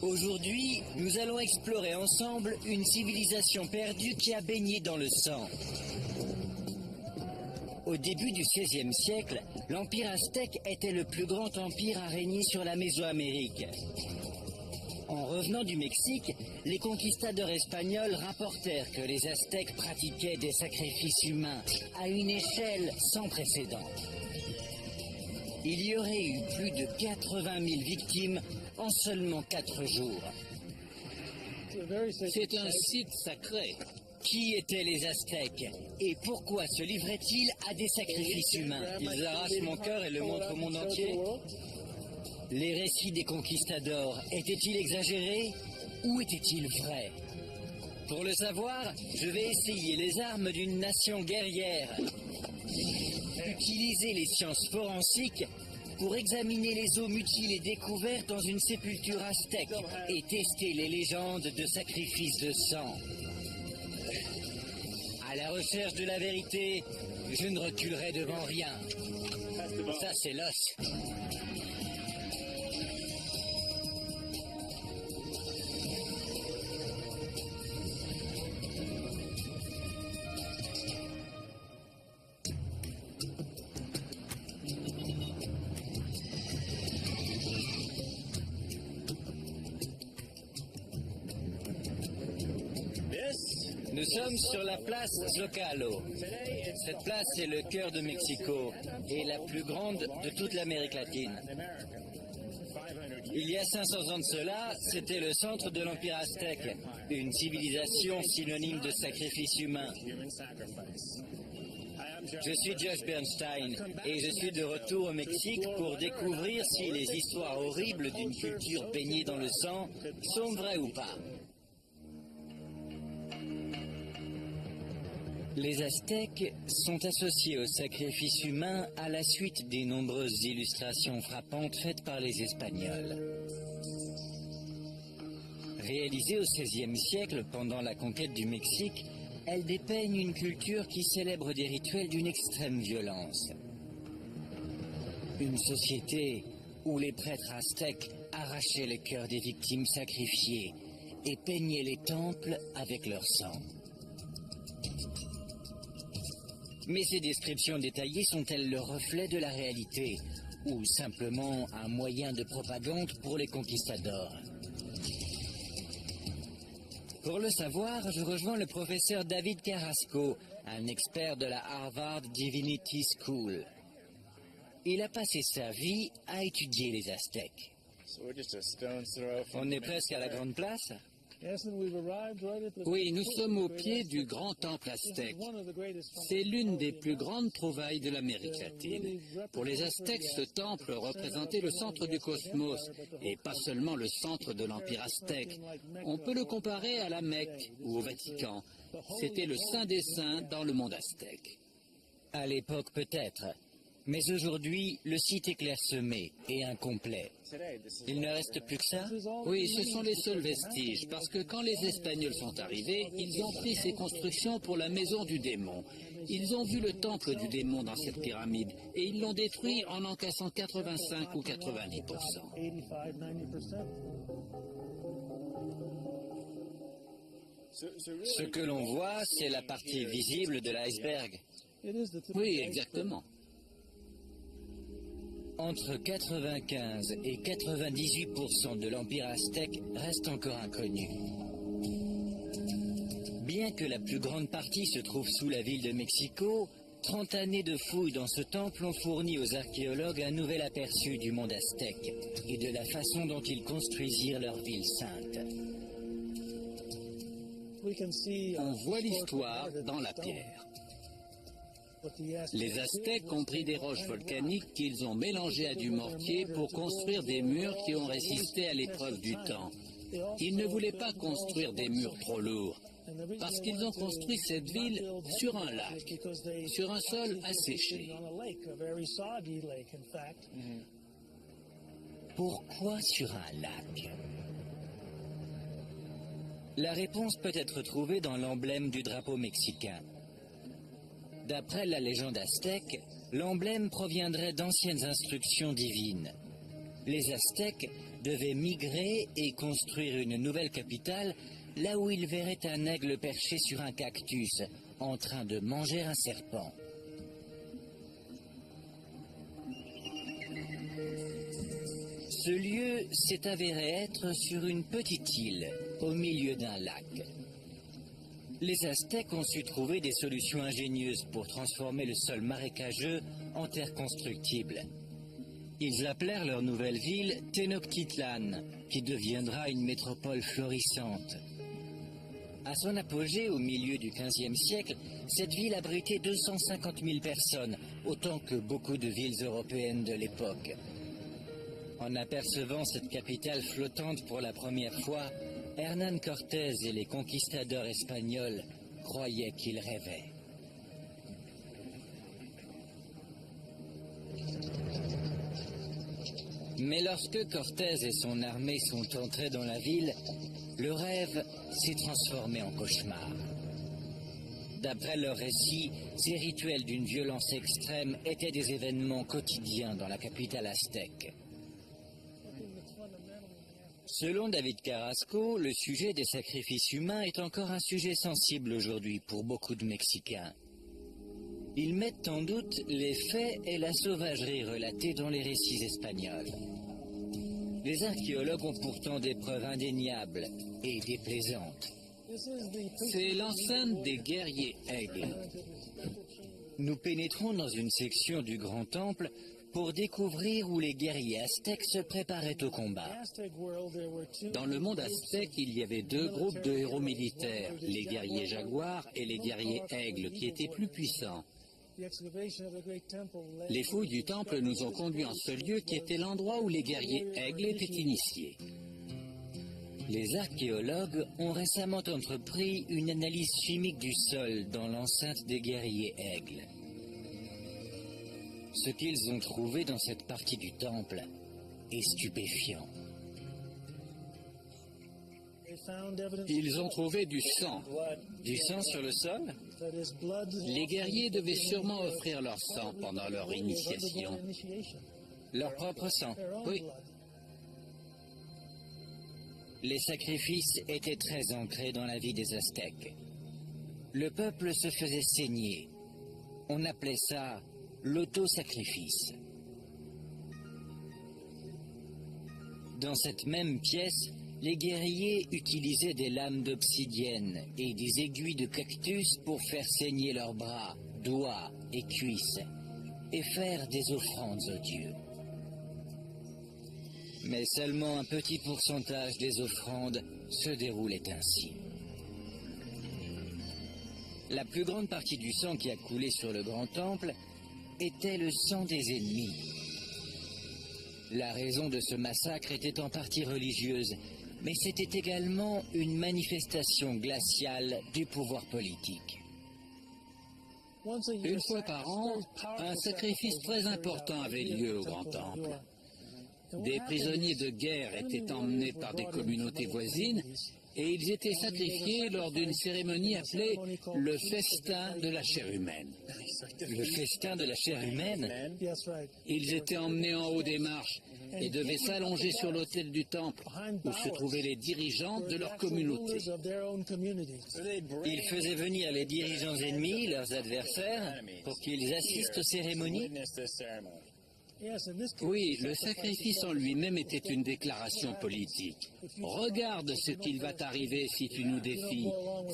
Aujourd'hui, nous allons explorer ensemble une civilisation perdue qui a baigné dans le sang. Au début du XVIe siècle, l'Empire aztèque était le plus grand empire à régner sur la Mésoamérique. En revenant du Mexique, les conquistadors espagnols rapportèrent que les Aztèques pratiquaient des sacrifices humains à une échelle sans précédent. Il y aurait eu plus de 80 000 victimes en seulement 4 jours. C'est un site sacré. Qui étaient les Aztèques et pourquoi se livraient-ils à des sacrifices humains? Ils arrachent mon cœur et le montrent au monde entier. Les récits des conquistadors étaient-ils exagérés ou étaient-ils vrais? Pour le savoir, je vais essayer les armes d'une nation guerrière. Utiliser les sciences forensiques pour examiner les os mutilés découverts dans une sépulture aztèque et tester les légendes de sacrifices de sang. À la recherche de la vérité, je ne reculerai devant rien. Ça, c'est l'os. Nous sommes sur la place Zocalo. Cette place est le cœur de Mexico et la plus grande de toute l'Amérique latine. Il y a 500 ans de cela, c'était le centre de l'Empire aztèque, une civilisation synonyme de sacrifice humain. Je suis Josh Bernstein et je suis de retour au Mexique pour découvrir si les histoires horribles d'une culture baignée dans le sang sont vraies ou pas. Les Aztèques sont associés au sacrifice humain à la suite des nombreuses illustrations frappantes faites par les Espagnols. Réalisées au XVIe siècle pendant la conquête du Mexique, elles dépeignent une culture qui célèbre des rituels d'une extrême violence. Une société où les prêtres aztèques arrachaient le cœur des victimes sacrifiées et peignaient les temples avec leur sang. Mais ces descriptions détaillées sont-elles le reflet de la réalité ou simplement un moyen de propagande pour les conquistadors? Pour le savoir, je rejoins le professeur David Carrasco, un expert de la Harvard Divinity School. Il a passé sa vie à étudier les Aztèques. On est presque à la Grande Place? Oui, nous sommes au pied du grand temple aztèque. C'est l'une des plus grandes trouvailles de l'Amérique latine. Pour les Aztèques, ce temple représentait le centre du cosmos, et pas seulement le centre de l'Empire aztèque. On peut le comparer à la Mecque ou au Vatican. C'était le saint des saints dans le monde aztèque. À l'époque peut-être, mais aujourd'hui, le site est clairsemé et incomplet. Il ne reste plus que ça? Oui, ce sont les seuls vestiges, parce que quand les Espagnols sont arrivés, ils ont pris ces constructions pour la maison du démon. Ils ont vu le temple du démon dans cette pyramide, et ils l'ont détruit en cassant 85 ou 90%. Ce que l'on voit, c'est la partie visible de l'iceberg. Oui, exactement. Entre 95 et 98% de l'Empire aztèque reste encore inconnu. Bien que la plus grande partie se trouve sous la ville de Mexico, 30 années de fouilles dans ce temple ont fourni aux archéologues un nouvel aperçu du monde aztèque et de la façon dont ils construisirent leur ville sainte. On voit l'histoire dans la pierre. Les Aztèques ont pris des roches volcaniques qu'ils ont mélangées à du mortier pour construire des murs qui ont résisté à l'épreuve du temps. Ils ne voulaient pas construire des murs trop lourds, parce qu'ils ont construit cette ville sur un lac, sur un sol asséché. Pourquoi sur un lac? La réponse peut être trouvée dans l'emblème du drapeau mexicain. D'après la légende aztèque, l'emblème proviendrait d'anciennes instructions divines. les Aztèques devaient migrer et construire une nouvelle capitale là où ils verraient un aigle perché sur un cactus en train de manger un serpent. Ce lieu s'est avéré être sur une petite île, au milieu d'un lac. Les Aztèques ont su trouver des solutions ingénieuses pour transformer le sol marécageux en terre constructible. Ils appelèrent leur nouvelle ville Tenochtitlan, qui deviendra une métropole florissante. À son apogée au milieu du XVe siècle, cette ville abritait 250 000 personnes, autant que beaucoup de villes européennes de l'époque. En apercevant cette capitale flottante pour la première fois, Hernán Cortés et les conquistadors espagnols croyaient qu'ils rêvaient. Mais lorsque Cortés et son armée sont entrés dans la ville, le rêve s'est transformé en cauchemar. D'après leur récit, ces rituels d'une violence extrême étaient des événements quotidiens dans la capitale aztèque. Selon David Carrasco, le sujet des sacrifices humains est encore un sujet sensible aujourd'hui pour beaucoup de Mexicains. Ils mettent en doute les faits et la sauvagerie relatée dans les récits espagnols. Les archéologues ont pourtant des preuves indéniables et déplaisantes. C'est l'enceinte des guerriers aigles. Nous pénétrons dans une section du Grand Temple pour découvrir où les guerriers aztèques se préparaient au combat. Dans le monde aztèque, il y avait deux groupes de héros militaires, les guerriers jaguars et les guerriers aigles, qui étaient plus puissants. Les fouilles du temple nous ont conduits en ce lieu qui était l'endroit où les guerriers aigles étaient initiés. Les archéologues ont récemment entrepris une analyse chimique du sol dans l'enceinte des guerriers aigles. Ce qu'ils ont trouvé dans cette partie du temple est stupéfiant. Ils ont trouvé du sang. Du sang sur le sol? Les guerriers devaient sûrement offrir leur sang pendant leur initiation. Leur propre sang? Oui. Les sacrifices étaient très ancrés dans la vie des Aztèques. Le peuple se faisait saigner. On appelait ça l'auto-sacrifice. Dans cette même pièce, les guerriers utilisaient des lames d'obsidienne et des aiguilles de cactus pour faire saigner leurs bras, doigts et cuisses et faire des offrandes aux dieux. Mais seulement un petit pourcentage des offrandes se déroulait ainsi. La plus grande partie du sang qui a coulé sur le grand temple était le sang des ennemis. La raison de ce massacre était en partie religieuse, mais c'était également une manifestation glaciale du pouvoir politique. Une fois par an, un sacrifice très important avait lieu au Grand Temple. Des prisonniers de guerre étaient emmenés par des communautés voisines et ils étaient sacrifiés lors d'une cérémonie appelée le festin de la chair humaine. Le festin de la chair humaine? Ils étaient emmenés en haut des marches et devaient s'allonger sur l'autel du temple où se trouvaient les dirigeants de leur communauté. Ils faisaient venir les dirigeants ennemis, leurs adversaires, pour qu'ils assistent aux cérémonies? Oui, le sacrifice en lui-même était une déclaration politique. Regarde ce qu'il va t'arriver si tu nous défies,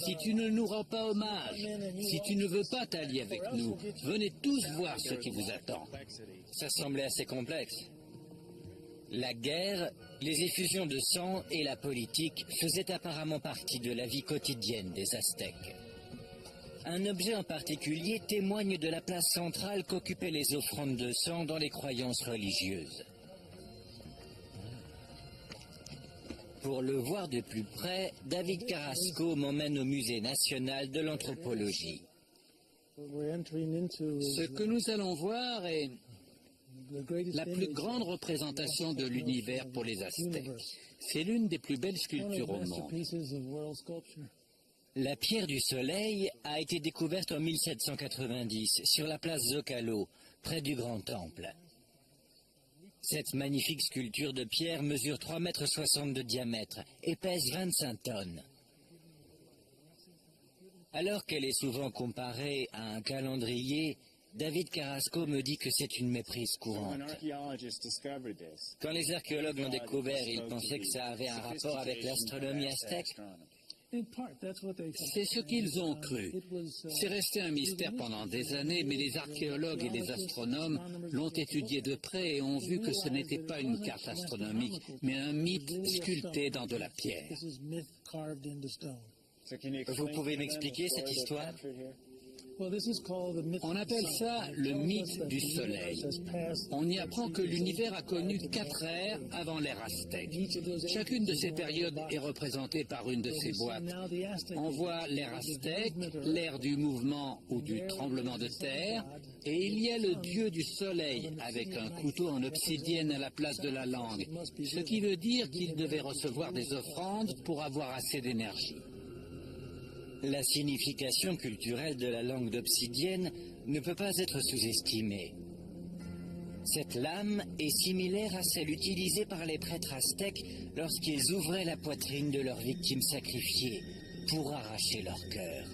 si tu ne nous rends pas hommage, si tu ne veux pas t'allier avec nous. Venez tous voir ce qui vous attend. Ça semblait assez complexe. La guerre, les effusions de sang et la politique faisaient apparemment partie de la vie quotidienne des Aztèques. Un objet en particulier témoigne de la place centrale qu'occupaient les offrandes de sang dans les croyances religieuses. Pour le voir de plus près, David Carrasco m'emmène au Musée national de l'anthropologie. Ce que nous allons voir est la plus grande représentation de l'univers pour les Aztèques. C'est l'une des plus belles sculptures au monde. La pierre du soleil a été découverte en 1790 sur la place Zocalo, près du Grand Temple. Cette magnifique sculpture de pierre mesure 3,60 m de diamètre et pèse 25 tonnes. Alors qu'elle est souvent comparée à un calendrier, David Carrasco me dit que c'est une méprise courante. Quand les archéologues l'ont découvert, ils pensaient que ça avait un rapport avec l'astronomie aztèque. C'est ce qu'ils ont cru. C'est resté un mystère pendant des années, mais les archéologues et les astronomes l'ont étudié de près et ont vu que ce n'était pas une carte astronomique, mais un mythe sculpté dans de la pierre. Vous pouvez m'expliquer cette histoire? On appelle ça le mythe du soleil. On y apprend que l'univers a connu 4 ères avant l'ère aztèque. Chacune de ces périodes est représentée par une de ces boîtes. On voit l'ère aztèque, l'ère du mouvement ou du tremblement de terre, et il y a le dieu du soleil avec un couteau en obsidienne à la place de la langue, ce qui veut dire qu'il devait recevoir des offrandes pour avoir assez d'énergie. La signification culturelle de la langue d'obsidienne ne peut pas être sous-estimée. Cette lame est similaire à celle utilisée par les prêtres aztèques lorsqu'ils ouvraient la poitrine de leurs victimes sacrifiées pour arracher leur cœur.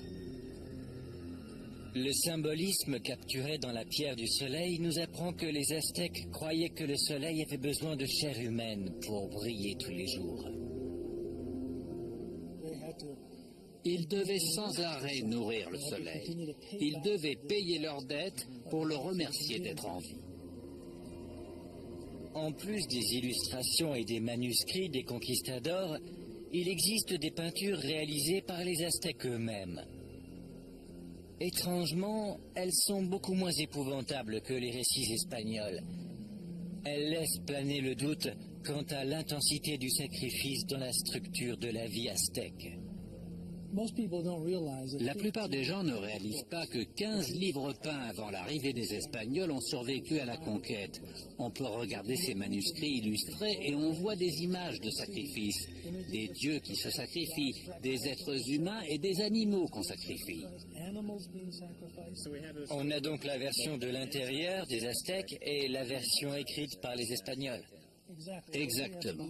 Le symbolisme capturé dans la pierre du soleil nous apprend que les Aztèques croyaient que le soleil avait besoin de chair humaine pour briller tous les jours. Ils devaient sans arrêt nourrir le soleil. Ils devaient payer leurs dettes pour le remercier d'être en vie. En plus des illustrations et des manuscrits des conquistadors, il existe des peintures réalisées par les Aztèques eux-mêmes. Étrangement, elles sont beaucoup moins épouvantables que les récits espagnols. Elles laissent planer le doute quant à l'intensité du sacrifice dans la structure de la vie aztèque. La plupart des gens ne réalisent pas que 15 livres peints avant l'arrivée des Espagnols ont survécu à la conquête. On peut regarder ces manuscrits illustrés et on voit des images de sacrifices, des dieux qui se sacrifient, des êtres humains et des animaux qu'on sacrifie. On a donc la version de l'intérieur des Aztèques et la version écrite par les Espagnols. Exactement.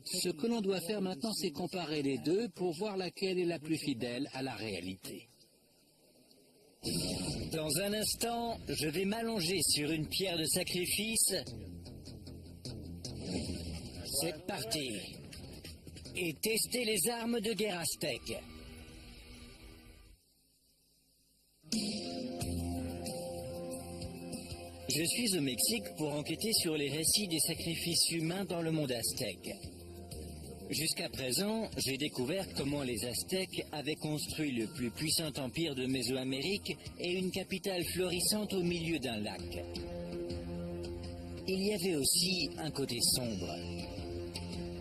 Ce que l'on doit faire maintenant, c'est comparer les deux pour voir laquelle est la plus fidèle à la réalité. Dans un instant, je vais m'allonger sur une pierre de sacrifice. C'est parti. Et tester les armes de guerre aztèques. Je suis au Mexique pour enquêter sur les récits des sacrifices humains dans le monde aztèque. Jusqu'à présent, j'ai découvert comment les Aztèques avaient construit le plus puissant empire de Mésoamérique et une capitale florissante au milieu d'un lac. Il y avait aussi un côté sombre.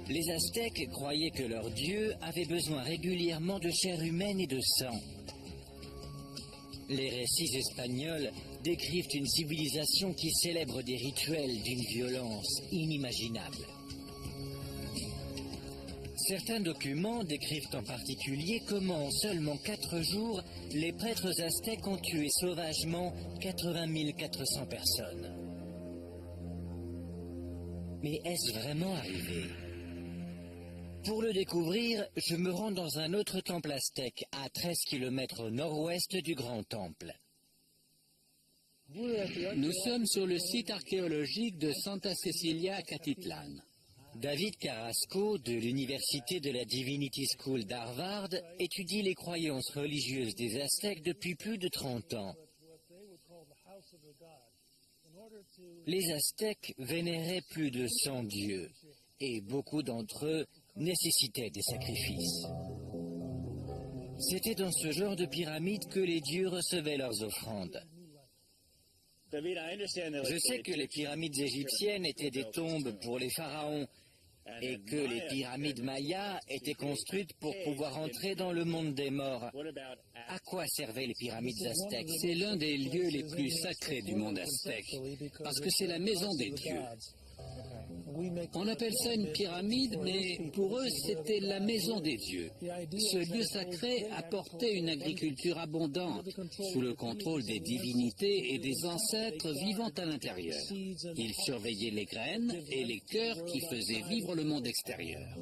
Les Aztèques croyaient que leur dieu avait besoin régulièrement de chair humaine et de sang. Les récits espagnols décrivent une civilisation qui célèbre des rituels d'une violence inimaginable. Certains documents décrivent en particulier comment en seulement 4 jours, les prêtres aztèques ont tué sauvagement 80 400 personnes. Mais est-ce vraiment arrivé? Pour le découvrir, je me rends dans un autre temple aztèque, à 13 km au nord-ouest du Grand Temple. Nous sommes sur le site archéologique de Santa Cecilia à Catitlan. David Carrasco, de l'Université de la Divinity School d'Harvard, étudie les croyances religieuses des Aztèques depuis plus de 30 ans. Les Aztèques vénéraient plus de 100 dieux, et beaucoup d'entre eux nécessitaient des sacrifices. C'était dans ce genre de pyramide que les dieux recevaient leurs offrandes. Je sais que les pyramides égyptiennes étaient des tombes pour les pharaons et que les pyramides mayas étaient construites pour pouvoir entrer dans le monde des morts. À quoi servaient les pyramides aztèques? C'est l'un des lieux les plus sacrés du monde aztèque, parce que c'est la maison des dieux. On appelle ça une pyramide, mais pour eux, c'était la maison des dieux. Ce lieu sacré apportait une agriculture abondante, sous le contrôle des divinités et des ancêtres vivant à l'intérieur. Ils surveillaient les graines et les cœurs qui faisaient vivre le monde extérieur.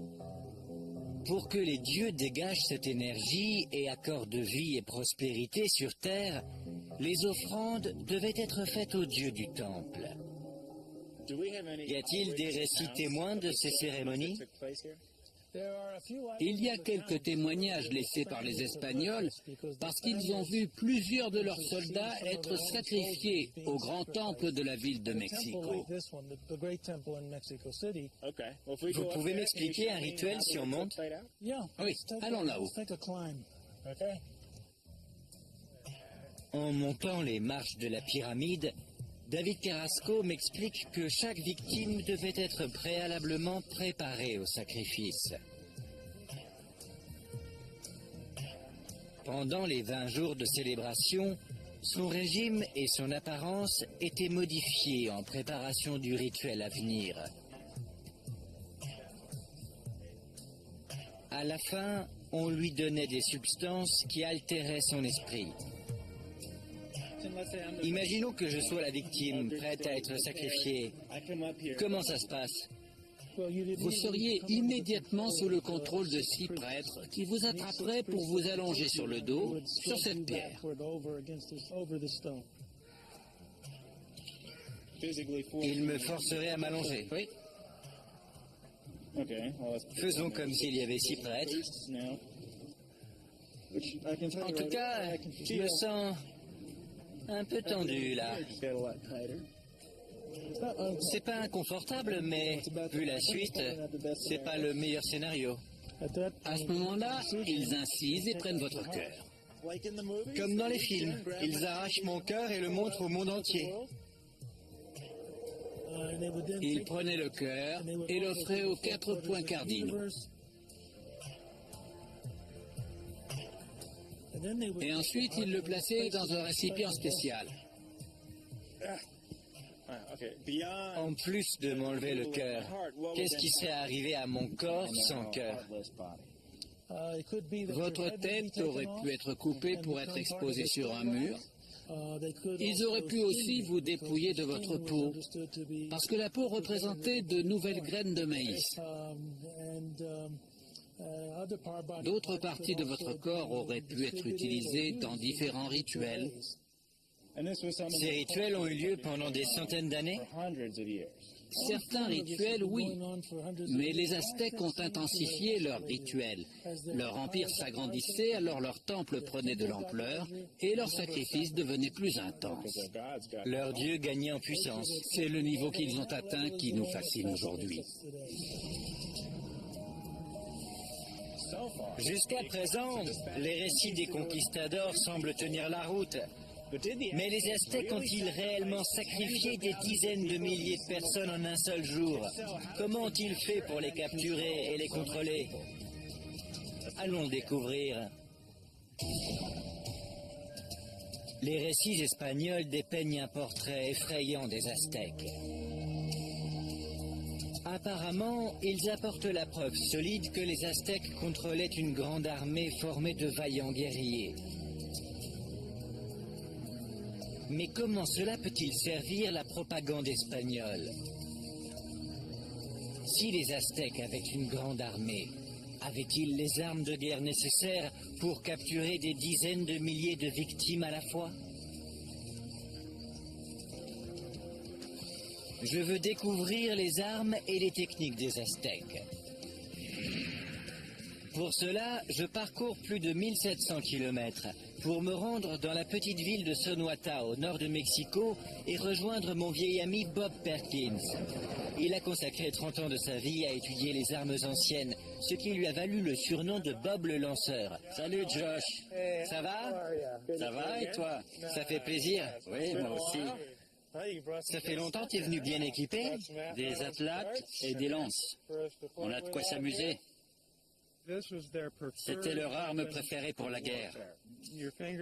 Pour que les dieux dégagent cette énergie et accordent vie et prospérité sur terre, les offrandes devaient être faites aux dieux du temple. Y a-t-il des récits témoins de ces cérémonies? Il y a quelques témoignages laissés par les Espagnols parce qu'ils ont vu plusieurs de leurs soldats être sacrifiés au grand temple de la ville de Mexico. Vous pouvez m'expliquer un rituel si on monte? Oui, allons là-haut. En montant les marches de la pyramide, David Carrasco m'explique que chaque victime devait être préalablement préparée au sacrifice. Pendant les 20 jours de célébration, son régime et son apparence étaient modifiés en préparation du rituel à venir. À la fin, on lui donnait des substances qui altéraient son esprit. Imaginons que je sois la victime, prête à être sacrifiée. Comment ça se passe? Vous seriez immédiatement sous le contrôle de 6 prêtres qui vous attraperaient pour vous allonger sur le dos, sur cette pierre. Ils me forceraient à m'allonger. Oui. Faisons comme s'il y avait 6 prêtres. En tout cas, je me sens un peu tendu là. C'est pas inconfortable, mais vu la suite, c'est pas le meilleur scénario. À ce moment-là, ils incisent et prennent votre cœur. Comme dans les films, ils arrachent mon cœur et le montrent au monde entier. Ils prenaient le cœur et l'offraient aux 4 points cardinaux. Et ensuite, ils le plaçaient dans un récipient spécial. En plus de m'enlever le cœur, qu'est-ce qui serait arrivé à mon corps sans cœur? Votre tête aurait pu être coupée pour être exposée sur un mur. Ils auraient pu aussi vous dépouiller de votre peau, parce que la peau représentait de nouvelles graines de maïs. D'autres parties de votre corps auraient pu être utilisées dans différents rituels. Ces rituels ont eu lieu pendant des centaines d'années? Certains rituels, oui, mais les Aztèques ont intensifié leurs rituels. Leur empire s'agrandissait, alors leur temple prenait de l'ampleur et leurs sacrifices devenaient plus intenses. Leurs dieux gagnaient en puissance. C'est le niveau qu'ils ont atteint qui nous fascine aujourd'hui. Jusqu'à présent, les récits des conquistadors semblent tenir la route. Mais les Aztèques ont-ils réellement sacrifié des dizaines de milliers de personnes en un seul jour? Comment ont-ils fait pour les capturer et les contrôler? Allons le découvrir. Les récits espagnols dépeignent un portrait effrayant des Aztèques. Apparemment, ils apportent la preuve solide que les Aztèques contrôlaient une grande armée formée de vaillants guerriers. Mais comment cela peut-il servir la propagande espagnole? Si les Aztèques avaient une grande armée, avaient-ils les armes de guerre nécessaires pour capturer des dizaines de milliers de victimes à la fois? Je veux découvrir les armes et les techniques des Aztèques. Pour cela, je parcours plus de 1700 km pour me rendre dans la petite ville de Sonoita, au nord de Mexico, et rejoindre mon vieil ami Bob Perkins. Il a consacré 30 ans de sa vie à étudier les armes anciennes, ce qui lui a valu le surnom de Bob le lanceur. Salut Josh, ça va? Ça va et toi? Ça fait plaisir? Oui, moi aussi. Ça fait longtemps que tu es venu bien équipé? Des atlates et des lances. On a de quoi s'amuser. C'était leur arme préférée pour la guerre.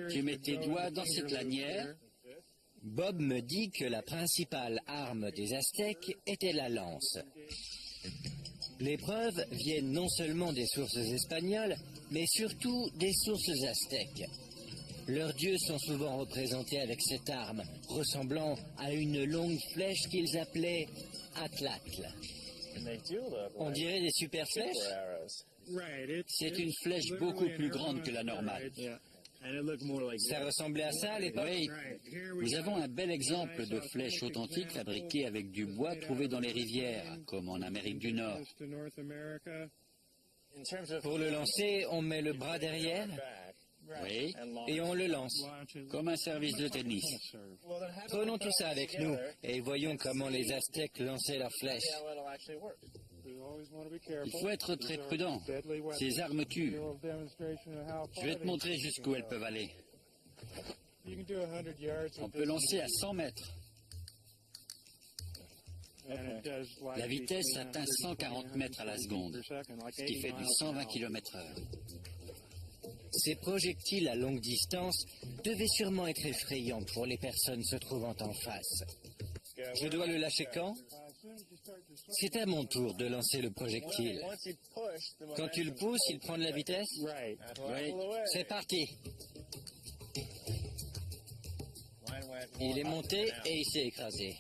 Tu mets tes doigts dans cette lanière Bob me dit que la principale arme des Aztèques était la lance. Les preuves viennent non seulement des sources espagnoles, mais surtout des sources aztèques. Leurs dieux sont souvent représentés avec cette arme, ressemblant à une longue flèche qu'ils appelaient Atlatl. On dirait des super flèches? C'est une flèche beaucoup plus grande que la normale. Ça ressemblait à ça à l'époque? Oui, nous avons un bel exemple de flèche authentique fabriquée avec du bois trouvé dans les rivières, comme en Amérique du Nord. Pour le lancer, on met le bras derrière Oui, et on le lance. comme un service de tennis. Prenons tout ça avec nous et voyons comment les Aztèques lançaient leurs flèches. Il faut être très prudent. Ces armes tuent. Je vais te montrer jusqu'où elles peuvent aller. On peut lancer à 100 mètres. La vitesse atteint 140 mètres à la seconde, ce qui fait du 120 km/h. Ces projectiles à longue distance devaient sûrement être effrayants pour les personnes se trouvant en face. Je dois le lâcher quand? C'est à mon tour de lancer le projectile. Quand tu le pousses, il prend de la vitesse? Oui, C'est parti. Il est monté et il s'est écrasé.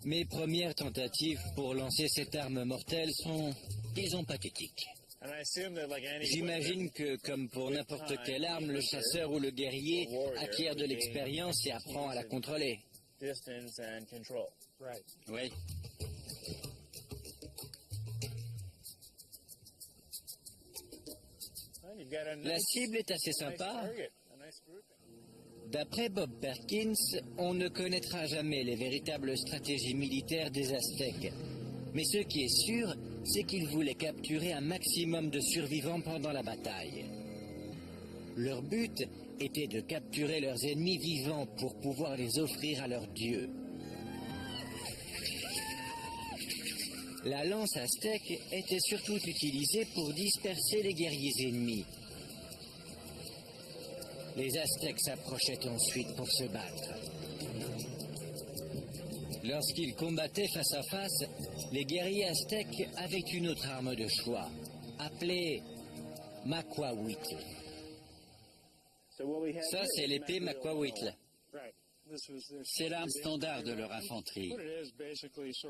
Mes premières tentatives pour lancer cette arme mortelle sont, disons, pathétiques. J'imagine que, comme pour n'importe quelle arme, le chasseur ou le guerrier acquiert de l'expérience et apprend à la contrôler. oui. La cible est assez sympa. D'après Bob Perkins, on ne connaîtra jamais les véritables stratégies militaires des Aztèques. Mais ce qui est sûr, c'est qu'ils voulaient capturer un maximum de survivants pendant la bataille. Leur but était de capturer leurs ennemis vivants pour pouvoir les offrir à leurs dieux. La lance aztèque était surtout utilisée pour disperser les guerriers ennemis. Les Aztèques s'approchaient ensuite pour se battre. Lorsqu'ils combattaient face à face, les guerriers aztèques avaient une autre arme de choix, appelée Macuahuitl. Ça, c'est l'épée Macuahuitl. C'est l'arme standard de leur infanterie.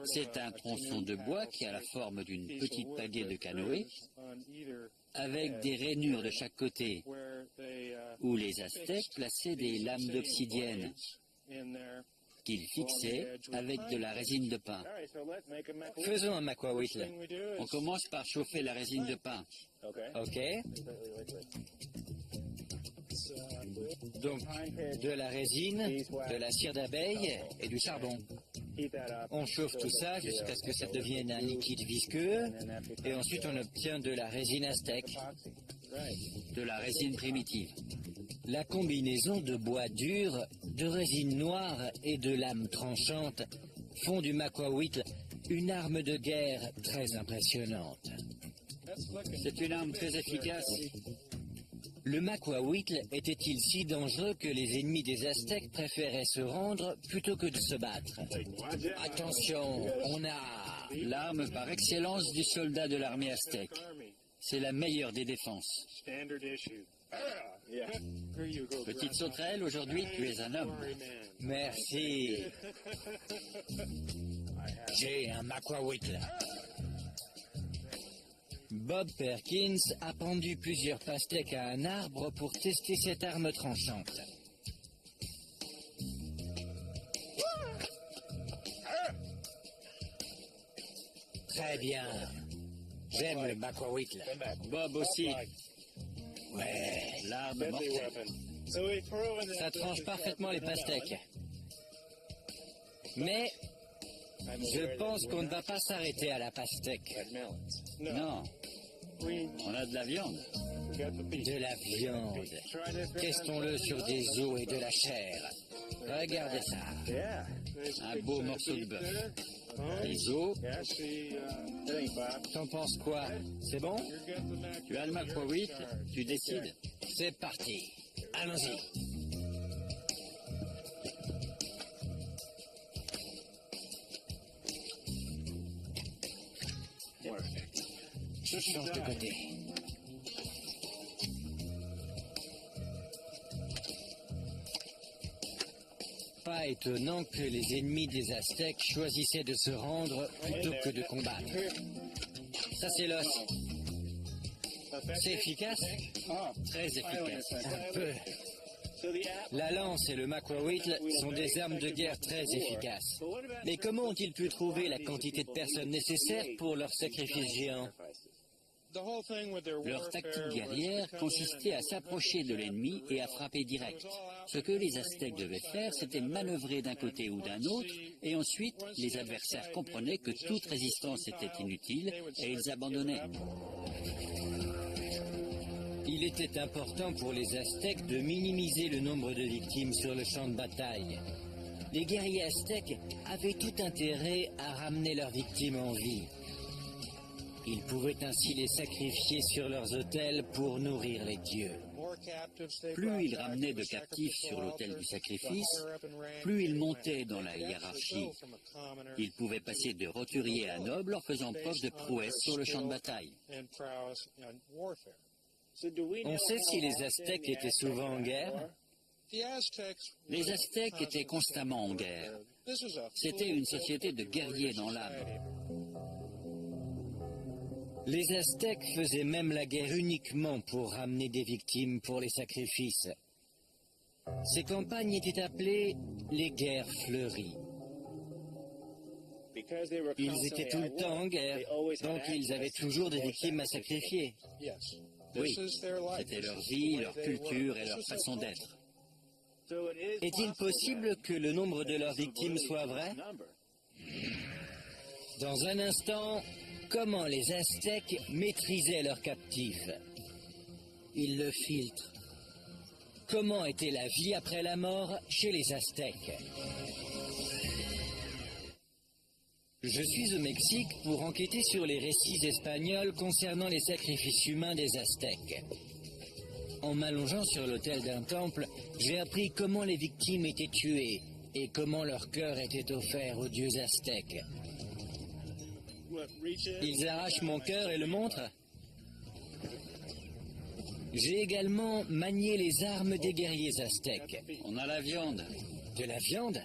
C'est un tronçon de bois qui a la forme d'une petite pagaie de canoë, avec des rainures de chaque côté, où les Aztèques plaçaient des lames d'obsidienne qu'ils fixaient avec de la résine de pin. Faisons un Macuahuitl. On commence par chauffer la résine de pin. Ok. Donc, de la résine, de la cire d'abeille et du charbon. On chauffe tout ça jusqu'à ce que ça devienne un liquide visqueux, et ensuite on obtient de la résine aztèque. De la résine primitive. La combinaison de bois dur, de résine noire et de lames tranchantes font du Macuahuitl une arme de guerre très impressionnante. C'est une arme très efficace. Le Macuahuitl était-il si dangereux que les ennemis des Aztèques préféraient se rendre plutôt que de se battre? Attention, on a... L'arme par excellence du soldat de l'armée aztèque. C'est la meilleure des défenses. Petite sauterelle, aujourd'hui tu es un homme. Merci. J'ai un Macuahuitl. Bob Perkins a pendu plusieurs pastèques à un arbre pour tester cette arme tranchante. Très bien. J'aime le Macuahuitl. Bob aussi. Ouais, L'arme mortelle. ça tranche parfaitement les pastèques. Mais je pense qu'on ne va pas s'arrêter à la pastèque. Non. On a de la viande. De la viande. Testons-le sur des os et de la chair. Regardez ça. Un beau morceau de bœuf. Les os. T'en penses quoi? C'est bon? Tu as le Macuahuitl, tu décides. C'est parti. Allons-y. Je change de côté. Pas étonnant que les ennemis des Aztèques choisissaient de se rendre plutôt que de combattre. Ça, c'est l'os. C'est efficace? Très efficace. Un peu. La lance et le maquawitl sont des armes de guerre très efficaces. Mais comment ont-ils pu trouver la quantité de personnes nécessaires pour leur sacrifice géant? Leur tactique guerrière consistait à s'approcher de l'ennemi et à frapper direct. Ce que les Aztèques devaient faire, c'était manœuvrer d'un côté ou d'un autre, et ensuite, les adversaires comprenaient que toute résistance était inutile, et ils abandonnaient. Il était important pour les Aztèques de minimiser le nombre de victimes sur le champ de bataille. Les guerriers aztèques avaient tout intérêt à ramener leurs victimes en vie. Ils pouvaient ainsi les sacrifier sur leurs autels pour nourrir les dieux. Plus ils ramenaient de captifs sur l'autel du sacrifice, plus ils montaient dans la hiérarchie. Ils pouvaient passer de roturier à noble en faisant preuve de prouesse sur le champ de bataille. On sait si les Aztèques étaient souvent en guerre? Les Aztèques étaient constamment en guerre. C'était une société de guerriers dans l'âme. Les Aztèques faisaient même la guerre uniquement pour ramener des victimes pour les sacrifices. Ces campagnes étaient appelées les guerres fleuries. Ils étaient tout le temps en guerre, donc ils avaient toujours des victimes à sacrifier. Oui, c'était leur vie, leur culture et leur façon d'être. Est-il possible que le nombre de leurs victimes soit vrai? Dans un instant, comment les Aztèques maîtrisaient leurs captifs? Ils le filtrent. Comment était la vie après la mort chez les Aztèques? Je suis au Mexique pour enquêter sur les récits espagnols concernant les sacrifices humains des Aztèques. En m'allongeant sur l'autel d'un temple, j'ai appris comment les victimes étaient tuées et comment leur cœur était offert aux dieux aztèques. Ils arrachent mon cœur et le montrent. J'ai également manié les armes des guerriers aztèques. On a la viande. De la viande?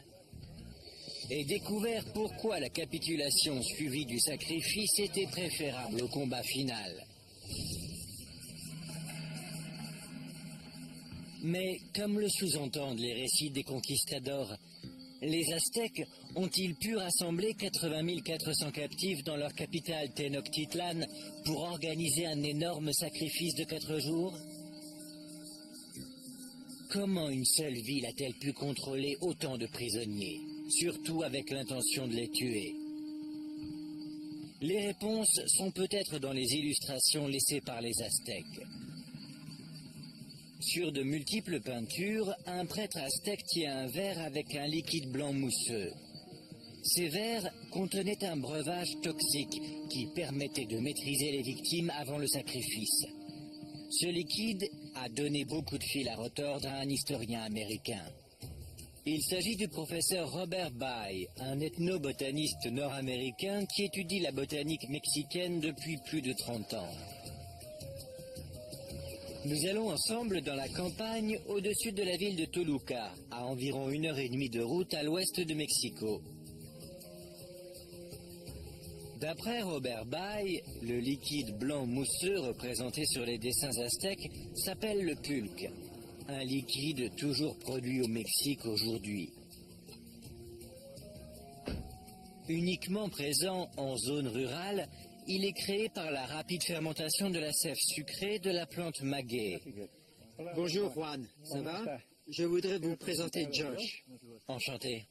Et découvert pourquoi la capitulation suivie du sacrifice était préférable au combat final. Mais, comme le sous-entendent les récits des conquistadors, les Aztèques ont-ils pu rassembler 80 400 captifs dans leur capitale Tenochtitlan pour organiser un énorme sacrifice de 4 jours? Comment une seule ville a-t-elle pu contrôler autant de prisonniers, surtout avec l'intention de les tuer? Les réponses sont peut-être dans les illustrations laissées par les Aztèques. Sur de multiples peintures, un prêtre aztèque tient un verre avec un liquide blanc mousseux. Ces verres contenaient un breuvage toxique qui permettait de maîtriser les victimes avant le sacrifice. Ce liquide a donné beaucoup de fil à retordre à un historien américain. Il s'agit du professeur Robert Bay, un ethnobotaniste nord-américain qui étudie la botanique mexicaine depuis plus de 30 ans. Nous allons ensemble dans la campagne au-dessus de la ville de Toluca, à environ 1h30 de route à l'ouest de Mexico. D'après Robert Bay, le liquide blanc mousseux représenté sur les dessins aztèques s'appelle le pulque, un liquide toujours produit au Mexique aujourd'hui. Uniquement présent en zone rurale, il est créé par la rapide fermentation de la sève sucrée de la plante maguey. Bonjour Juan, ça va? Je voudrais vous présenter Josh. Enchanté.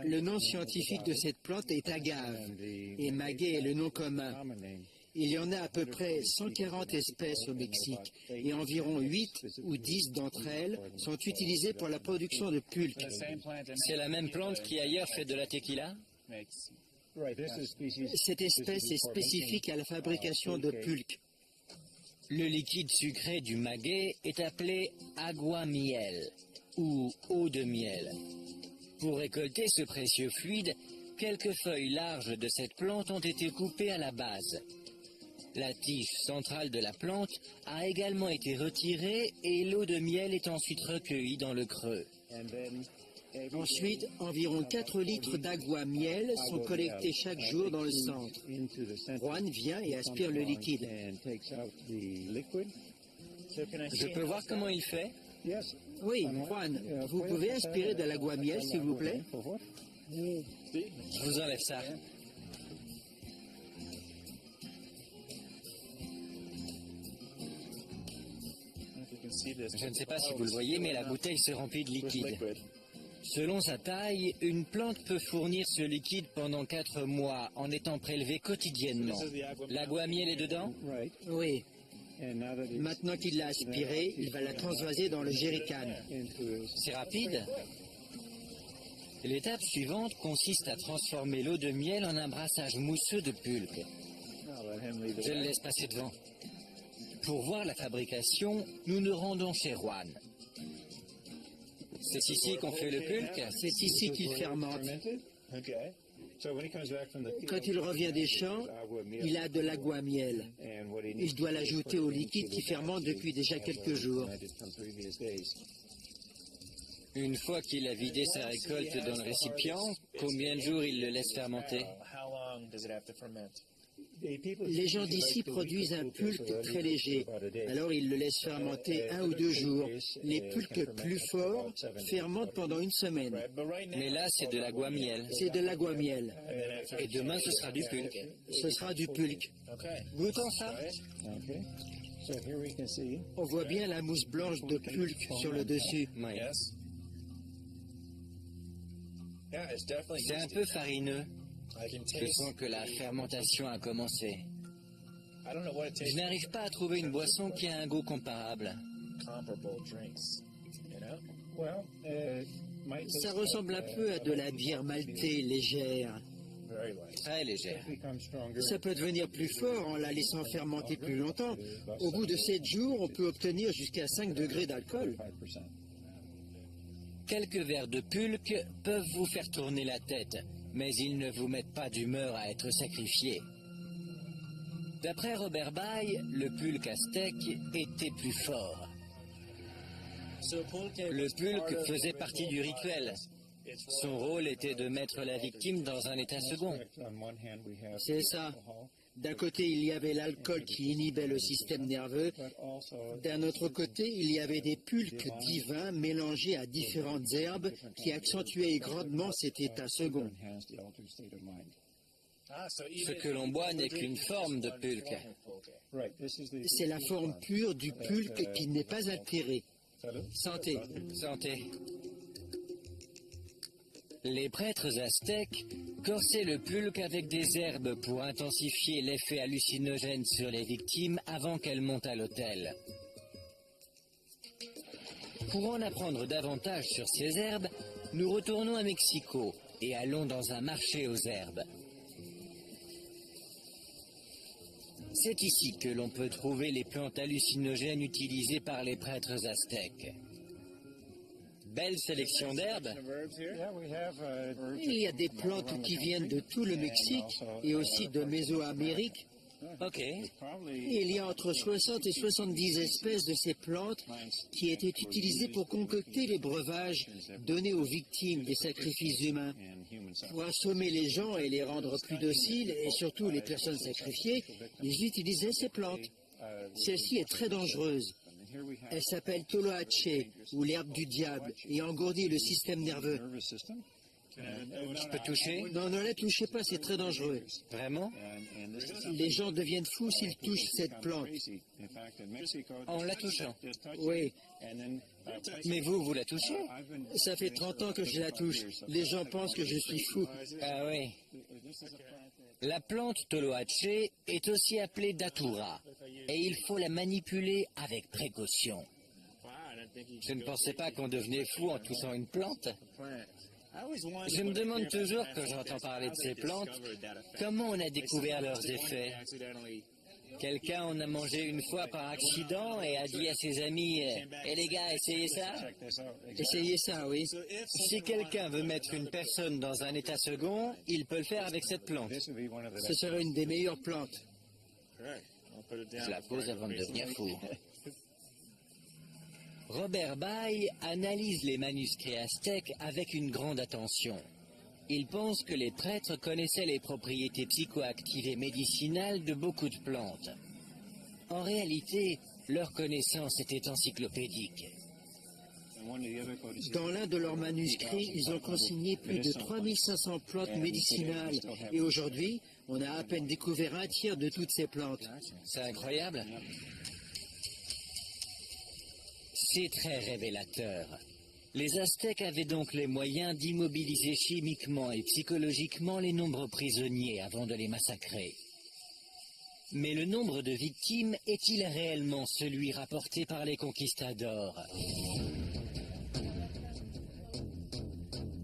Le nom scientifique de cette plante est agave, et maguey est le nom commun. Il y en a à peu près 140 espèces au Mexique, et environ 8 ou 10 d'entre elles sont utilisées pour la production de pulque. C'est la même plante qui ailleurs fait de la tequila? Cette espèce est spécifique à la fabrication de pulque. Le liquide sucré du maguey est appelé agua-miel ou eau de miel. Pour récolter ce précieux fluide, quelques feuilles larges de cette plante ont été coupées à la base. La tige centrale de la plante a également été retirée et l'eau de miel est ensuite recueillie dans le creux. Ensuite, environ 4 litres d'agua-miel sont collectés chaque jour dans le centre. Juan vient et aspire le liquide. Je peux voir comment il fait? Oui, Juan, vous pouvez aspirer de l'agua-miel, s'il vous plaît? Je vous enlève ça. Je ne sais pas si vous le voyez, mais la bouteille se remplit de liquide. Selon sa taille, une plante peut fournir ce liquide pendant 4 mois en étant prélevée quotidiennement. L'agua-miel est dedans? Oui. Maintenant qu'il l'a aspirée, il va la transvaser dans le jerrycan. C'est rapide. L'étape suivante consiste à transformer l'eau de miel en un brassage mousseux de pulque. Je le laisse passer devant. Pour voir la fabrication, nous nous rendons chez Juan. C'est ici qu'on fait le pulque? C'est ici qu'il fermente. Quand il revient des champs, il a de l'agua-miel. Il doit l'ajouter au liquide qui fermente depuis déjà quelques jours. Une fois qu'il a vidé sa récolte dans le récipient, combien de jours il le laisse fermenter? Les gens d'ici produisent un pulque très léger, alors ils le laissent fermenter 1 ou 2 jours. Les pulques plus forts fermentent pendant 1 semaine. Mais là, c'est de l'agua-miel. C'est de l'agua-miel. Et demain, ce sera du pulque. Ce sera du pulque. Goûtons ça. On voit bien la mousse blanche de pulque sur le dessus. Oui. C'est un peu farineux. Je sens que la fermentation a commencé. Je n'arrive pas à trouver une boisson qui a un goût comparable. Ça ressemble un peu à de la bière maltée légère. Très légère. Ça peut devenir plus fort en la laissant fermenter plus longtemps. Au bout de 7 jours, on peut obtenir jusqu'à 5 degrés d'alcool. Quelques verres de pulque peuvent vous faire tourner la tête, mais ils ne vous mettent pas d'humeur à être sacrifié. D'après Robert Baye, le pulque aztèque était plus fort. Le pulque faisait partie du rituel. Son rôle était de mettre la victime dans un état second. C'est ça. D'un côté, il y avait l'alcool qui inhibait le système nerveux. D'un autre côté, il y avait des pulques divins mélangés à différentes herbes qui accentuaient grandement cet état second. Ce que l'on boit n'est qu'une forme de pulque. C'est la forme pure du pulque qui n'est pas altérée. Santé. Santé. Les prêtres aztèques corsaient le pulque avec des herbes pour intensifier l'effet hallucinogène sur les victimes avant qu'elles montent à l'autel. Pour en apprendre davantage sur ces herbes, nous retournons à Mexico et allons dans un marché aux herbes. C'est ici que l'on peut trouver les plantes hallucinogènes utilisées par les prêtres aztèques. Belle sélection d'herbes. Il y a des plantes qui viennent de tout le Mexique et aussi de Mésoamérique. Ok. Il y a entre 60 et 70 espèces de ces plantes qui étaient utilisées pour concocter les breuvages donnés aux victimes des sacrifices humains. Pour assommer les gens et les rendre plus dociles, et surtout les personnes sacrifiées, ils utilisaient ces plantes. Celle-ci est très dangereuse. Elle s'appelle toloache, ou l'herbe du diable, et engourdit le système nerveux. Je peux toucher? Non, ne la touchez pas, c'est très dangereux. Vraiment? Les gens deviennent fous s'ils touchent cette plante. En la touchant? Oui, Mais vous la touchez? ça fait 30 ans que je la touche. Les gens pensent que je suis fou. Ah oui. La plante toloache est aussi appelée datura, et il faut la manipuler avec précaution. Je ne pensais pas qu'on devenait fou en touchant une plante. Je me demande toujours, quand j'entends parler de ces plantes, comment on a découvert leurs effets. Quelqu'un en a mangé une fois par accident et a dit à ses amis « Eh les gars, essayez ça !» Essayez ça, oui. Si quelqu'un veut mettre une personne dans un état second, il peut le faire avec cette plante. Ce serait une des meilleures plantes. Je la pose avant de devenir fou. Robert Baye analyse les manuscrits aztèques avec une grande attention. Il pense que les prêtres connaissaient les propriétés psychoactives et médicinales de beaucoup de plantes. En réalité, leur connaissance était encyclopédique. Dans l'un de leurs manuscrits, ils ont consigné plus de 3500 plantes médicinales. Et aujourd'hui, on a à peine découvert un tiers de toutes ces plantes. C'est incroyable. C'est très révélateur. Les Aztèques avaient donc les moyens d'immobiliser chimiquement et psychologiquement les nombreux prisonniers avant de les massacrer. Mais le nombre de victimes est-il réellement celui rapporté par les conquistadors?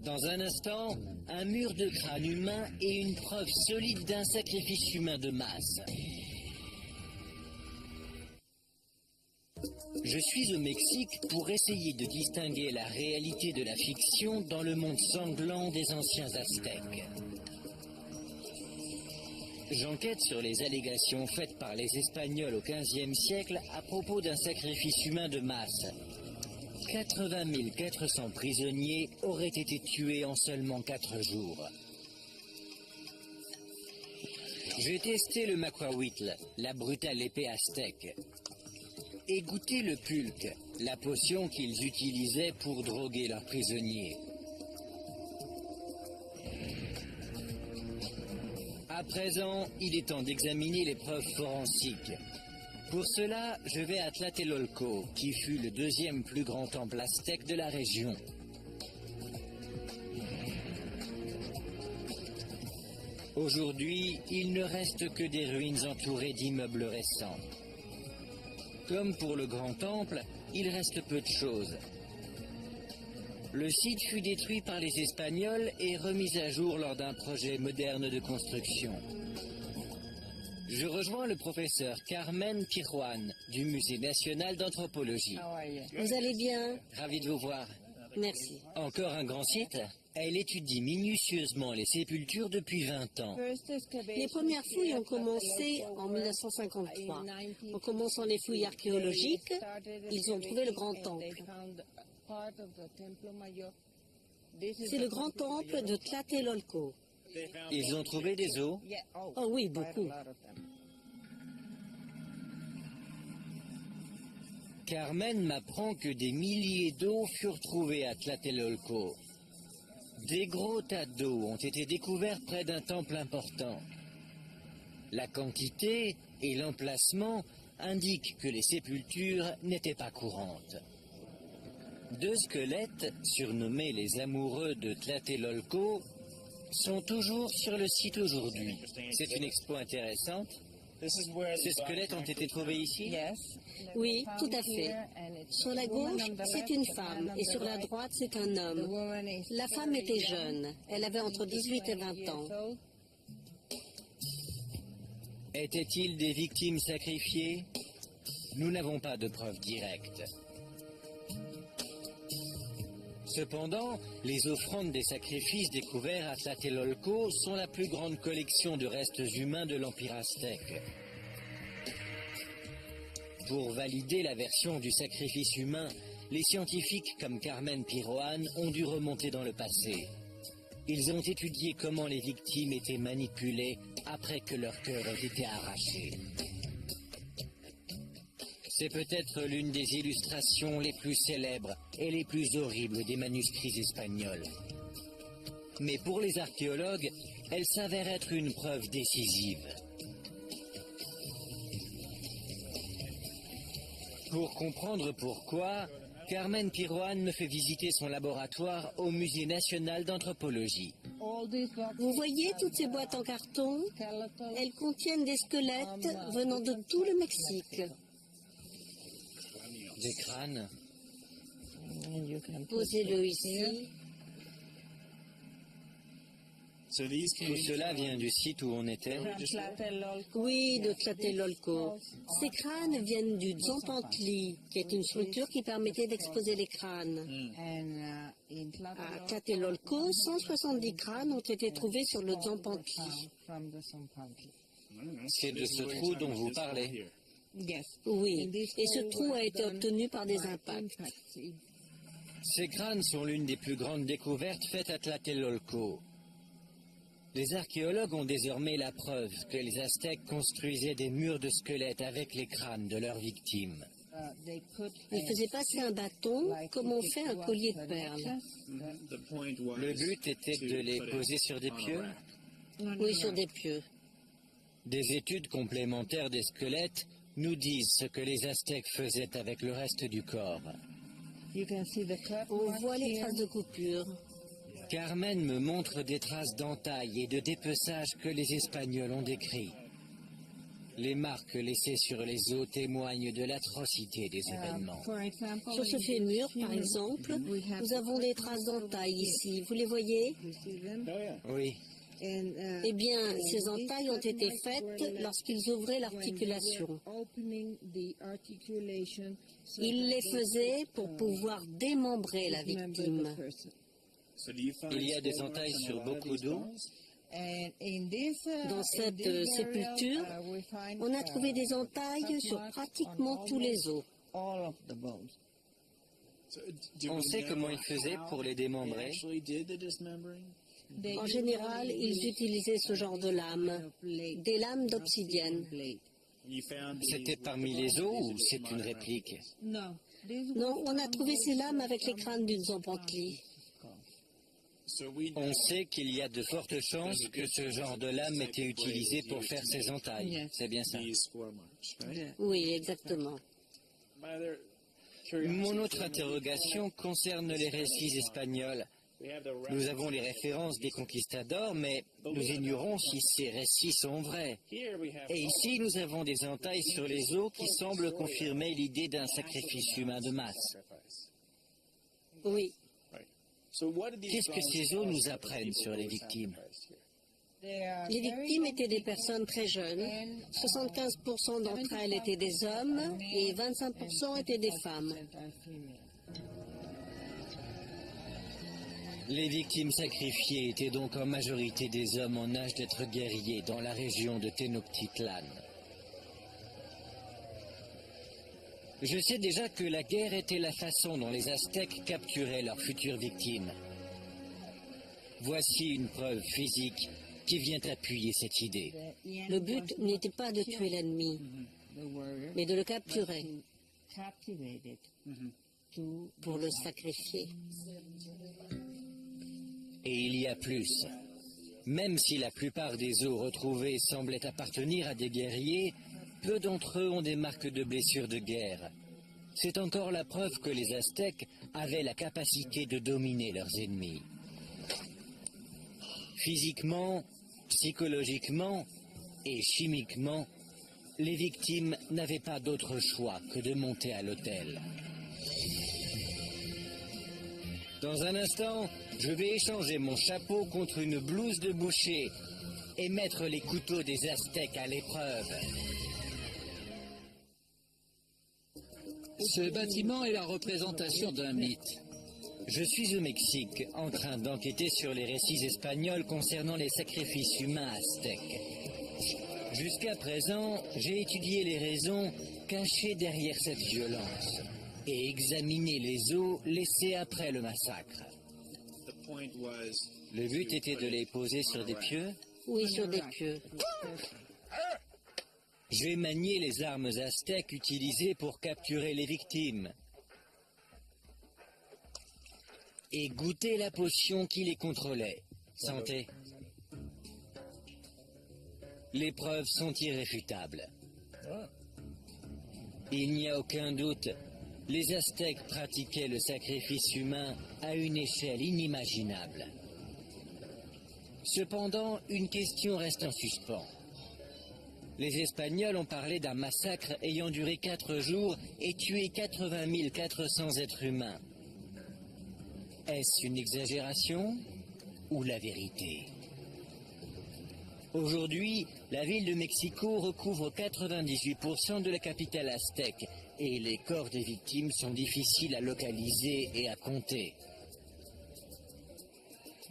Dans un instant, un mur de crâne humain et une preuve solide d'un sacrifice humain de masse. Je suis au Mexique pour essayer de distinguer la réalité de la fiction dans le monde sanglant des anciens Aztèques. J'enquête sur les allégations faites par les Espagnols au XVe siècle à propos d'un sacrifice humain de masse. 80 400 prisonniers auraient été tués en seulement 4 jours. J'ai testé le macuahuitl, la brutale épée aztèque, et goûté le pulque, la potion qu'ils utilisaient pour droguer leurs prisonniers. À présent, il est temps d'examiner les preuves forensiques. Pour cela, je vais à Tlatelolco, qui fut le deuxième plus grand temple aztèque de la région. Aujourd'hui, il ne reste que des ruines entourées d'immeubles récents. Comme pour le grand temple, il reste peu de choses. Le site fut détruit par les Espagnols et remis à jour lors d'un projet moderne de construction. Je rejoins le professeur Carmen Pijuan du Musée national d'anthropologie. Vous allez bien? Ravi de vous voir. Merci. Encore un grand site? Elle étudie minutieusement les sépultures depuis 20 ans. Les premières fouilles ont commencé en 1953. En commençant les fouilles archéologiques, ils ont trouvé le grand temple. C'est le grand temple de Tlatelolco. Ils ont trouvé des os? Oh oui, beaucoup. Carmen m'apprend que des milliers d'os furent trouvés à Tlatelolco. Des gros tas d'os ont été découverts près d'un temple important. La quantité et l'emplacement indiquent que les sépultures n'étaient pas courantes. 2 squelettes, surnommés les amoureux de Tlatelolco, sont toujours sur le site aujourd'hui. C'est une expo intéressante. Ces squelettes ont été trouvés ici? Oui, tout à fait. Sur la gauche, c'est une femme et sur la droite, c'est un homme. La femme était jeune. Elle avait entre 18 et 20 ans. Étaient-ils des victimes sacrifiées? Nous n'avons pas de preuves directes. Cependant, les offrandes des sacrifices découverts à Tlatelolco sont la plus grande collection de restes humains de l'Empire aztèque. Pour valider la version du sacrifice humain, les scientifiques comme Carmen Pijuan ont dû remonter dans le passé. Ils ont étudié comment les victimes étaient manipulées après que leur cœur ait été arraché. C'est peut-être l'une des illustrations les plus célèbres et les plus horribles des manuscrits espagnols. Mais pour les archéologues, elle s'avère être une preuve décisive. Pour comprendre pourquoi, Carmen Pijuan me fait visiter son laboratoire au Musée national d'anthropologie. Vous voyez toutes ces boîtes en carton? Elles contiennent des squelettes venant de tout le Mexique. Des crânes. Posez-le ici. Tout cela vient du site où on était. Oui, de Tlatelolco. Ces crânes viennent du Tzompantli, qui est une structure qui permettait d'exposer les crânes. À Tlatelolco, 170 crânes ont été trouvés sur le Tzompantli. C'est de ce trou dont vous parlez. Oui, et ce trou a été obtenu par des impacts. Ces crânes sont l'une des plus grandes découvertes faites à Tlatelolco. Les archéologues ont désormais la preuve que les Aztèques construisaient des murs de squelettes avec les crânes de leurs victimes. Ils faisaient passer un bâton comme on fait un collier de perles. Le but était de les poser sur des pieux. Oui, sur des pieux. Des études complémentaires des squelettes nous disent ce que les Aztèques faisaient avec le reste du corps. On voit les traces de coupure. Carmen me montre des traces d'entailles et de dépeçage que les Espagnols ont décrits. Les marques laissées sur les os témoignent de l'atrocité des événements. Sur ce fémur, par exemple, nous avons des traces d'entailles ici. Vous les voyez? Oui, Eh bien, ces entailles ont été faites lorsqu'ils ouvraient l'articulation. Ils les faisaient pour pouvoir démembrer la victime. il y a des entailles sur beaucoup d'os. Dans cette sépulture, on a trouvé des entailles sur pratiquement tous les os. On sait comment ils faisaient pour les démembrer. En général, ils utilisaient ce genre de lames, des lames d'obsidienne. C'était parmi les os ou c'est une réplique? Non, on a trouvé ces lames avec les crânes d'une Zompantli. On sait qu'il y a de fortes chances que ce genre de lame était utilisé pour faire ces entailles. C'est bien ça. Oui, exactement. Mon autre interrogation concerne les récits espagnols. Nous avons les références des conquistadors, mais nous ignorons si ces récits sont vrais. Et ici, nous avons des entailles sur les os qui semblent confirmer l'idée d'un sacrifice humain de masse. Oui. Qu'est-ce que ces os nous apprennent sur les victimes? Les victimes étaient des personnes très jeunes. 75% d'entre elles étaient des hommes et 25% étaient des femmes. Les victimes sacrifiées étaient donc en majorité des hommes en âge d'être guerriers dans la région de Tenochtitlan. Je sais déjà que la guerre était la façon dont les Aztèques capturaient leurs futures victimes. Voici une preuve physique qui vient appuyer cette idée. Le but n'était pas de tuer l'ennemi, mais de le capturer pour le sacrifier. Et il y a plus. Même si la plupart des os retrouvés semblaient appartenir à des guerriers, peu d'entre eux ont des marques de blessures de guerre. C'est encore la preuve que les Aztèques avaient la capacité de dominer leurs ennemis. Physiquement, psychologiquement et chimiquement, les victimes n'avaient pas d'autre choix que de monter à l'autel. Dans un instant, je vais échanger mon chapeau contre une blouse de boucher et mettre les couteaux des Aztèques à l'épreuve. Ce bâtiment est la représentation d'un mythe. Je suis au Mexique, en train d'enquêter sur les récits espagnols concernant les sacrifices humains aztèques. Jusqu'à présent, j'ai étudié les raisons cachées derrière cette violence et examiné les os laissés après le massacre. Le but était de les poser sur des pieux. Oui, sur des pieux. Je vais manier les armes aztèques utilisées pour capturer les victimes et goûter la potion qui les contrôlait. Santé. Les preuves sont irréfutables. Il n'y a aucun doute, les Aztèques pratiquaient le sacrifice humain à une échelle inimaginable. Cependant, une question reste en suspens. Les Espagnols ont parlé d'un massacre ayant duré 4 jours et tué 80 400 êtres humains. Est-ce une exagération ou la vérité? Aujourd'hui, la ville de Mexico recouvre 98% de la capitale aztèque et les corps des victimes sont difficiles à localiser et à compter.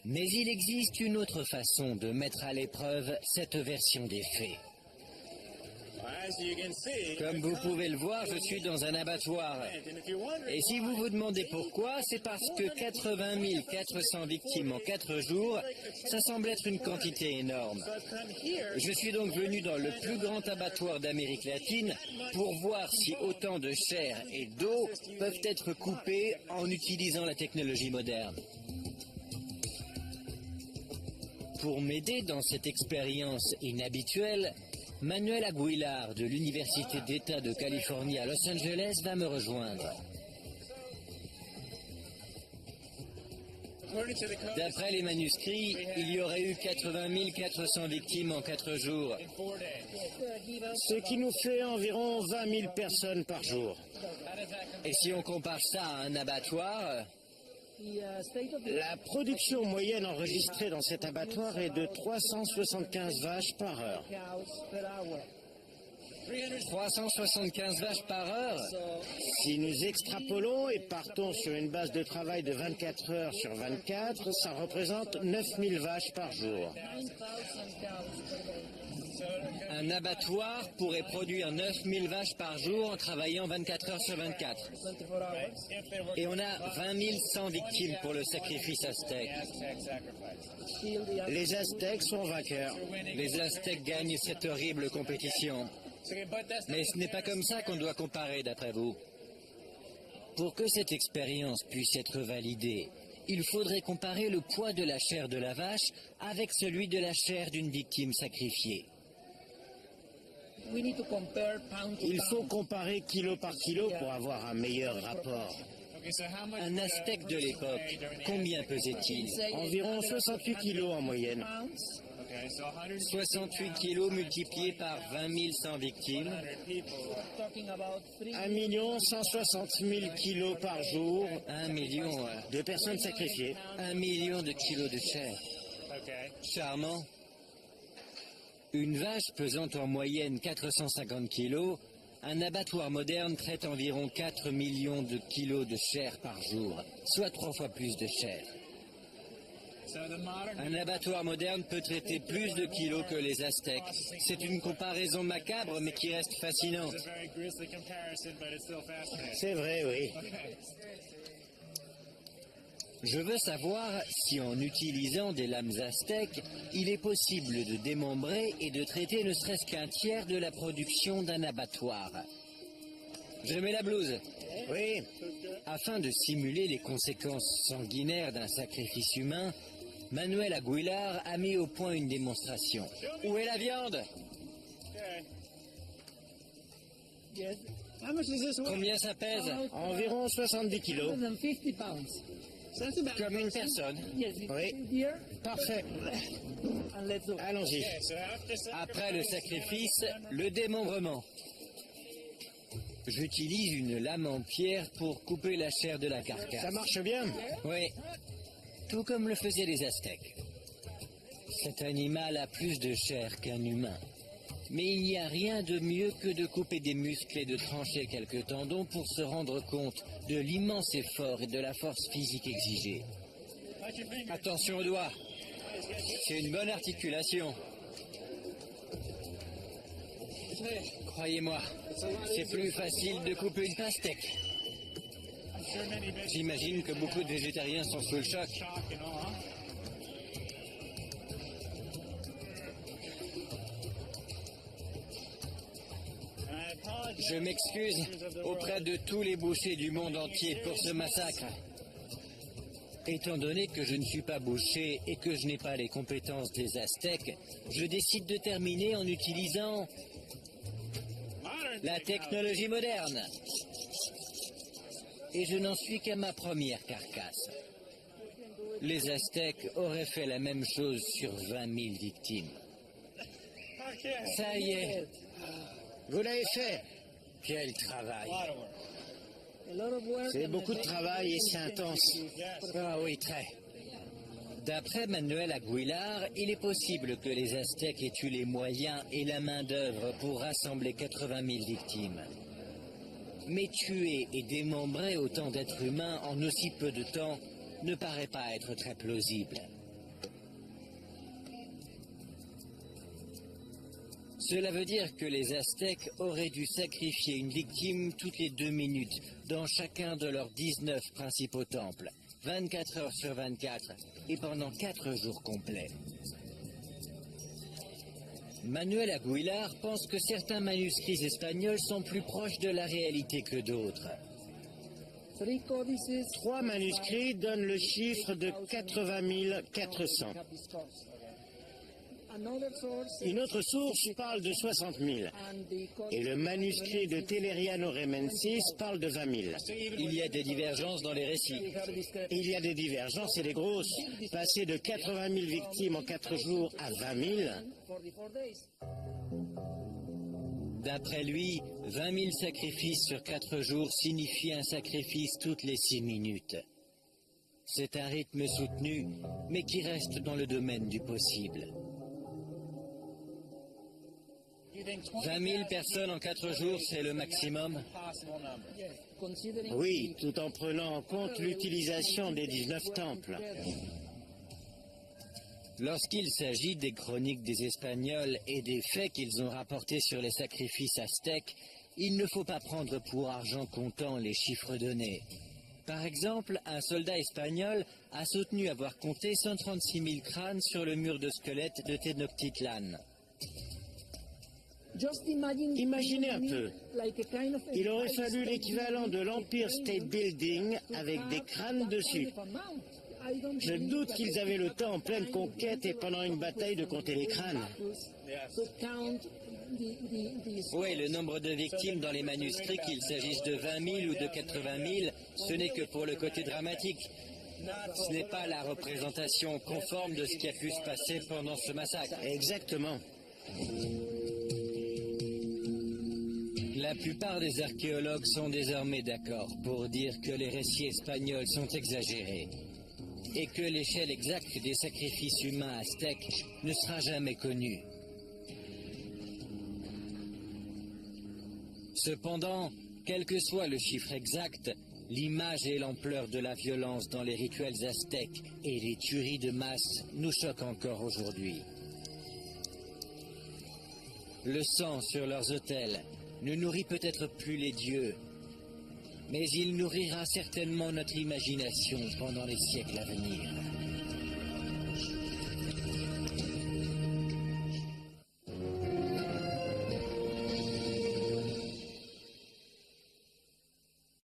Mais il existe une autre façon de mettre à l'épreuve cette version des faits. Comme vous pouvez le voir, je suis dans un abattoir. Et si vous vous demandez pourquoi, c'est parce que 80 400 victimes en 4 jours, ça semble être une quantité énorme. Je suis donc venu dans le plus grand abattoir d'Amérique latine pour voir si autant de chair et d'eau peuvent être coupées en utilisant la technologie moderne. Pour m'aider dans cette expérience inhabituelle, Manuel Aguilar de l'Université d'État de Californie à Los Angeles va me rejoindre. D'après les manuscrits, il y aurait eu 80 400 victimes en 4 jours. Ce qui nous fait environ 20 000 personnes par jour. Et si on compare ça à un abattoir, La production moyenne enregistrée dans cet abattoir est de 375 vaches par heure. 375 vaches par heure, Si nous extrapolons et partons sur une base de travail de 24 heures sur 24, ça représente 9 000 vaches par jour. un abattoir pourrait produire 9000 vaches par jour en travaillant 24 heures sur 24. Et on a 20 100 victimes pour le sacrifice aztèque. Les Aztèques sont vainqueurs. Les Aztèques gagnent cette horrible compétition. Mais ce n'est pas comme ça qu'on doit comparer, d'après vous. Pour que cette expérience puisse être validée, il faudrait comparer le poids de la chair de la vache avec celui de la chair d'une victime sacrifiée. Il faut comparer kilo par kilo pour avoir un meilleur rapport. Un Aztèque de l'époque, combien pesait-il? Environ 68 kilos en moyenne. 68 kilos multipliés par 20 100 victimes. 1 160 000 kilos par jour 1 million, de personnes sacrifiées. 1 million de kilos de chair. Charmant. Une vache pesant en moyenne 450 kilos, un abattoir moderne traite environ 4 millions de kilos de chair par jour, soit 3 fois plus de chair. Un abattoir moderne peut traiter plus de kilos que les Aztèques. C'est une comparaison macabre, mais qui reste fascinante. C'est vrai, oui. Je veux savoir si en utilisant des lames aztèques, il est possible de démembrer et de traiter ne serait-ce qu'un tiers de la production d'un abattoir. Je mets la blouse. Oui, Afin de simuler les conséquences sanguinaires d'un sacrifice humain, Manuel Aguilar a mis au point une démonstration. Où est la viande? Combien ça pèse? environ 70 kilos. Comme une personne. Oui, parfait. Allons-y. Après le sacrifice, le démembrement. J'utilise une lame en pierre pour couper la chair de la carcasse. Ça marche bien. Oui, tout comme le faisaient les Aztèques. Cet animal a plus de chair qu'un humain. Mais il n'y a rien de mieux que de couper des muscles et de trancher quelques tendons pour se rendre compte de l'immense effort et de la force physique exigée. Attention aux doigts. C'est une bonne articulation. Croyez-moi, c'est plus facile de couper une pastèque. J'imagine que beaucoup de végétariens sont sous le choc. Je m'excuse auprès de tous les bouchers du monde entier pour ce massacre. Étant donné que je ne suis pas boucher et que je n'ai pas les compétences des Aztèques, je décide de terminer en utilisant la technologie moderne. Et je n'en suis qu'à ma première carcasse. Les Aztèques auraient fait la même chose sur 20 000 victimes. Ça y est, Vous l'avez fait. quel travail. C'est beaucoup de travail et c'est intense. Ah oui, très. D'après Manuel Aguilar, il est possible que les Aztèques aient eu les moyens et la main-d'œuvre pour rassembler 80 000 victimes. Mais tuer et démembrer autant d'êtres humains en aussi peu de temps ne paraît pas être très plausible. Cela veut dire que les Aztèques auraient dû sacrifier une victime toutes les 2 minutes dans chacun de leurs 19 principaux temples, 24 heures sur 24 et pendant 4 jours complets. Manuel Aguilar pense que certains manuscrits espagnols sont plus proches de la réalité que d'autres. 3 manuscrits donnent le chiffre de 80 400. Une autre source parle de 60 000. Et le manuscrit de Teleriano Remensis parle de 20 000. Il y a des divergences dans les récits. Il y a des divergences et des grosses. Passer de 80 000 victimes en 4 jours à 20 000. D'après lui, 20 000 sacrifices sur 4 jours signifie un sacrifice toutes les 6 minutes. C'est un rythme soutenu, mais qui reste dans le domaine du possible. 20 000 personnes en 4 jours, c'est le maximum? Oui, tout en prenant en compte l'utilisation des 19 temples. Lorsqu'il s'agit des chroniques des Espagnols et des faits qu'ils ont rapportés sur les sacrifices aztèques, il ne faut pas prendre pour argent comptant les chiffres donnés. Par exemple, un soldat espagnol a soutenu avoir compté 136 000 crânes sur le mur de squelette de Tenochtitlan. Imaginez un peu. Il aurait fallu l'équivalent de l'Empire State Building avec des crânes dessus. Je doute qu'ils avaient le temps en pleine conquête et pendant une bataille de compter les crânes. Oui, le nombre de victimes dans les manuscrits, qu'il s'agisse de 20 000 ou de 80 000, ce n'est que pour le côté dramatique. Ce n'est pas la représentation conforme de ce qui a pu se passer pendant ce massacre. Exactement. La plupart des archéologues sont désormais d'accord pour dire que les récits espagnols sont exagérés et que l'échelle exacte des sacrifices humains aztèques ne sera jamais connue. Cependant, quel que soit le chiffre exact, l'image et l'ampleur de la violence dans les rituels aztèques et les tueries de masse nous choquent encore aujourd'hui. Le sang sur leurs autels ne nourrit peut-être plus les dieux, mais il nourrira certainement notre imagination pendant les siècles à venir.